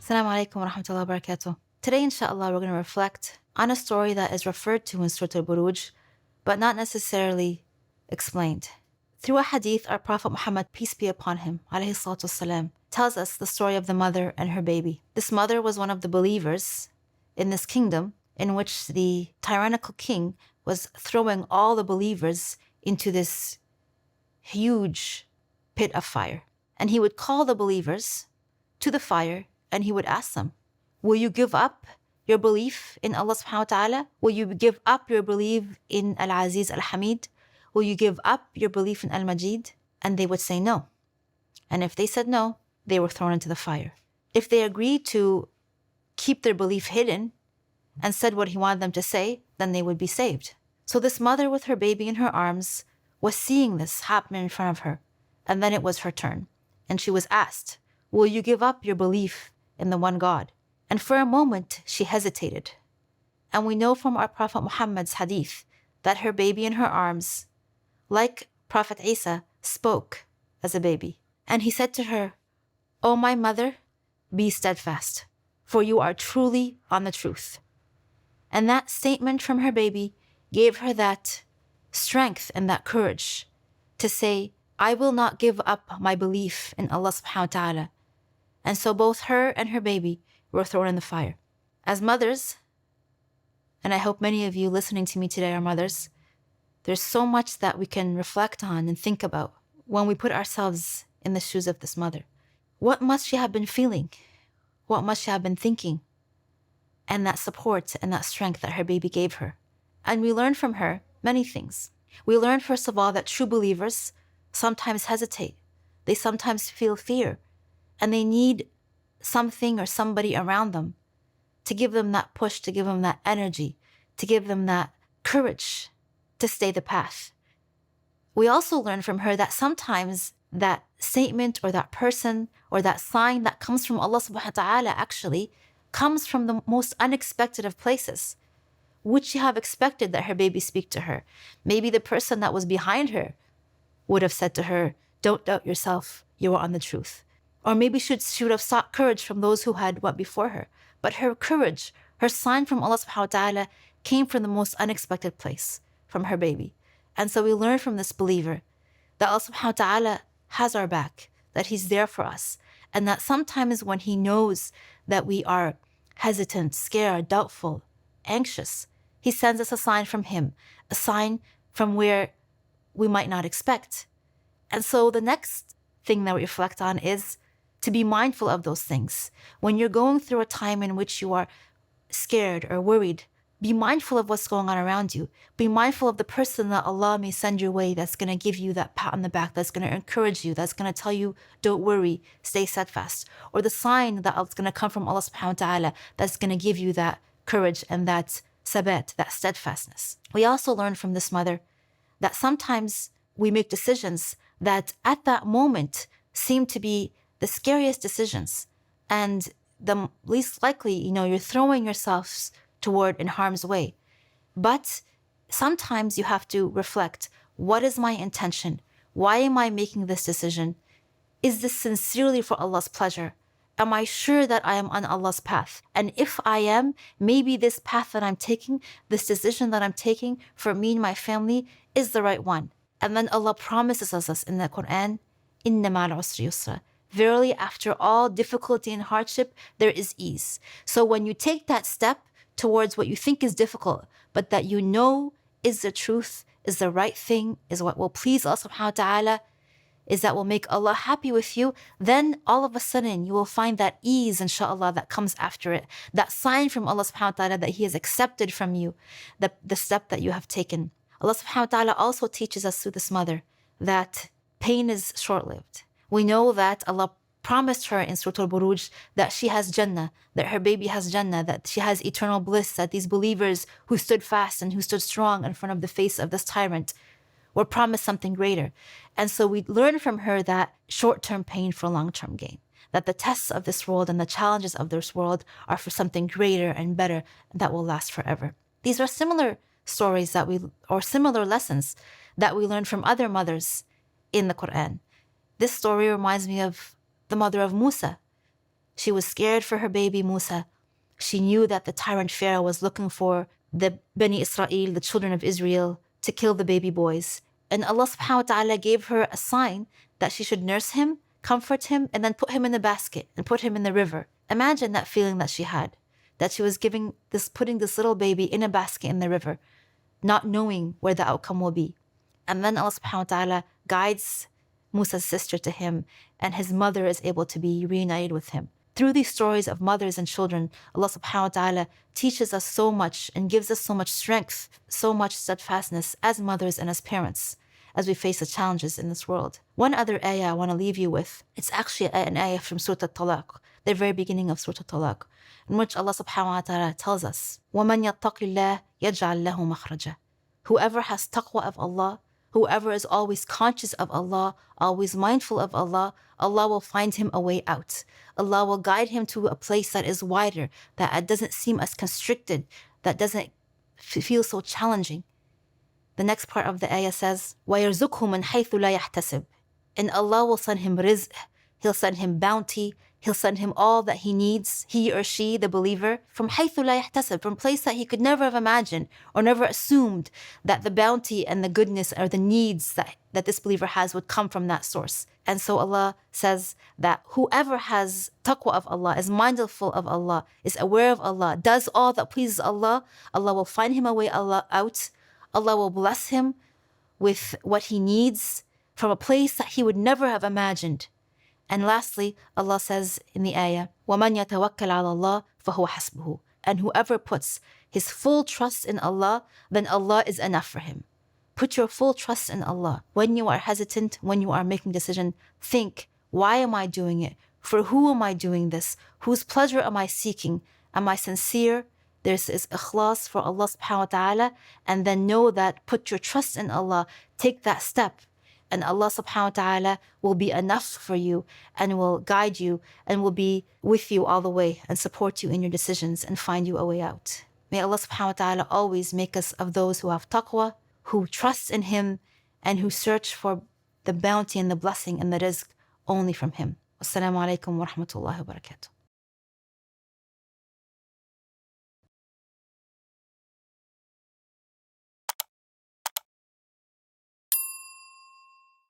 Assalamu alaikum wa rahmatullahi wa barakatuh. Today, inshallah, we're going to reflect on a story that is referred to in Surah al-Buruj, but not necessarily explained. Through a hadith, our Prophet Muhammad, peace be upon him, alayhi salatu wasalam, tells us the story of the mother and her baby. This mother was one of the believers in this kingdom in which the tyrannical king was throwing all the believers into this huge pit of fire. And he would call the believers to the fire and he would ask them, will you give up your belief in Allah subhanahu wa ta'ala? Will you give up your belief in al-Aziz al-Hamid? Will you give up your belief in al-Majid? And they would say no. And if they said no, they were thrown into the fire. If they agreed to keep their belief hidden and said what he wanted them to say, then they would be saved. So this mother with her baby in her arms was seeing this happen in front of her. And then it was her turn. And she was asked, will you give up your belief in the one God? And for a moment, she hesitated. And we know from our Prophet Muhammad's hadith that her baby in her arms, like Prophet Isa, spoke as a baby. And he said to her, O my mother, be steadfast, for you are truly on the truth. And that statement from her baby gave her that strength and that courage to say, I will not give up my belief in Allah subhanahu wa ta'ala. And so both her and her baby were thrown in the fire. As mothers, and I hope many of you listening to me today are mothers, there's so much that we can reflect on and think about when we put ourselves in the shoes of this mother. What must she have been feeling? What must she have been thinking? And that support and that strength that her baby gave her. And we learn from her many things. We learn, first of all, that true believers sometimes hesitate. They sometimes feel fear. And they need something or somebody around them to give them that push, to give them that energy, to give them that courage to stay the path. We also learn from her that sometimes that statement or that person or that sign that comes from Allah subhanahu wa ta'ala actually comes from the most unexpected of places. Would she have expected that her baby speak to her? Maybe the person that was behind her would have said to her, don't doubt yourself, you are on the truth. Or maybe she would have sought courage from those who had went before her. But her courage, her sign from Allah subhanahu wa ta'ala came from the most unexpected place, from her baby. And so we learn from this believer that Allah subhanahu wa ta'ala has our back, that He's there for us. And that sometimes when He knows that we are hesitant, scared, doubtful, anxious, He sends us a sign from Him, a sign from where we might not expect. And so the next thing that we reflect on is to be mindful of those things. When you're going through a time in which you are scared or worried, be mindful of what's going on around you. Be mindful of the person that Allah may send your way that's going to give you that pat on the back, that's going to encourage you, that's going to tell you, don't worry, stay steadfast. Or the sign that's going to come from Allah subhanahu wa ta'ala that's going to give you that courage and that sabat, that steadfastness. We also learn from this mother that sometimes we make decisions that at that moment seem to be the scariest decisions and the least likely, you're throwing yourselves toward in harm's way. But sometimes you have to reflect, what is my intention? Why am I making this decision? Is this sincerely for Allah's pleasure? Am I sure that I am on Allah's path? And if I am, maybe this path that I'm taking, this decision that I'm taking for me and my family is the right one. And then Allah promises us in the Quran, Inna ma'al usri yusra. Verily, after all difficulty and hardship, there is ease. So when you take that step towards what you think is difficult, but that you know is the truth, is the right thing, is what will please Allah subhanahu wa ta'ala, is that will make Allah happy with you, then all of a sudden you will find that ease, inshallah, that comes after it. That sign from Allah subhanahu wa ta'ala that He has accepted from you, the step that you have taken. Allah subhanahu wa ta'ala also teaches us through this mother that pain is short-lived. We know that Allah promised her in Surah al-Buruj that she has Jannah, that her baby has Jannah, that she has eternal bliss, that these believers who stood fast and who stood strong in front of the face of this tyrant were promised something greater. And so we learn from her that short-term pain for long-term gain, that the tests of this world and the challenges of this world are for something greater and better that will last forever. These are similar stories or similar lessons that we learn from other mothers in the Quran. This story reminds me of the mother of Musa. She was scared for her baby Musa. She knew that the tyrant Pharaoh was looking for the Bani Israel, the children of Israel, to kill the baby boys. And Allah subhanahu wa ta'ala gave her a sign that she should nurse him, comfort him, and then put him in the basket and put him in the river. Imagine that feeling that she had, that she was putting this little baby in a basket in the river, not knowing where the outcome will be. And then Allah subhanahu wa ta'ala guides Musa's sister to him, and his mother is able to be reunited with him. Through these stories of mothers and children, Allah subhanahu wa ta'ala teaches us so much and gives us so much strength, so much steadfastness as mothers and as parents as we face the challenges in this world. One other ayah I want to leave you with, it's actually an ayah from Surah Al-Talaq, the very beginning of Surah Al-Talaq, in which Allah subhanahu wa ta'ala tells us, وَمَنْ يَتَّقِ اللَّهِ يَجْعَلْ لَهُ مَخْرَجًا. Whoever has taqwa of Allah, whoever is always conscious of Allah, always mindful of Allah, Allah will find him a way out. Allah will guide him to a place that is wider, that doesn't seem as constricted, that doesn't feel so challenging. The next part of the ayah says, وَيَرْزُقْهُ مِنْ حَيْثُ لَا يَحْتَسِبْ. And Allah will send him rizq, He'll send him bounty, He'll send him all that he needs, he or she, the believer, from حَيْثُ لَا يَحْتَسِبْ, from a place that he could never have imagined or never assumed that the bounty and the goodness or the needs that this believer has would come from that source. And so Allah says that whoever has taqwa of Allah, is mindful of Allah, is aware of Allah, does all that pleases Allah, Allah will find him a way out. Allah will bless him with what he needs from a place that he would never have imagined. And lastly, Allah says in the ayah, وَمَنْ يَتَوَكَّلْ عَلَى اللَّهِ فَهُوَ حَسْبُهُ. And whoever puts his full trust in Allah, then Allah is enough for him. Put your full trust in Allah. When you are hesitant, when you are making a decision, think, why am I doing it? For who am I doing this? Whose pleasure am I seeking? Am I sincere? There's is ikhlas for Allah subhanahu wa ta'ala. And then know that, put your trust in Allah, take that step. And Allah subhanahu wa ta'ala will be enough for you and will guide you and will be with you all the way and support you in your decisions and find you a way out. May Allah subhanahu wa ta'ala always make us of those who have taqwa, who trust in Him, and who search for the bounty and the blessing and the rizq only from Him. Wassalamu alaikum wa rahmatullahi wa barakatuh.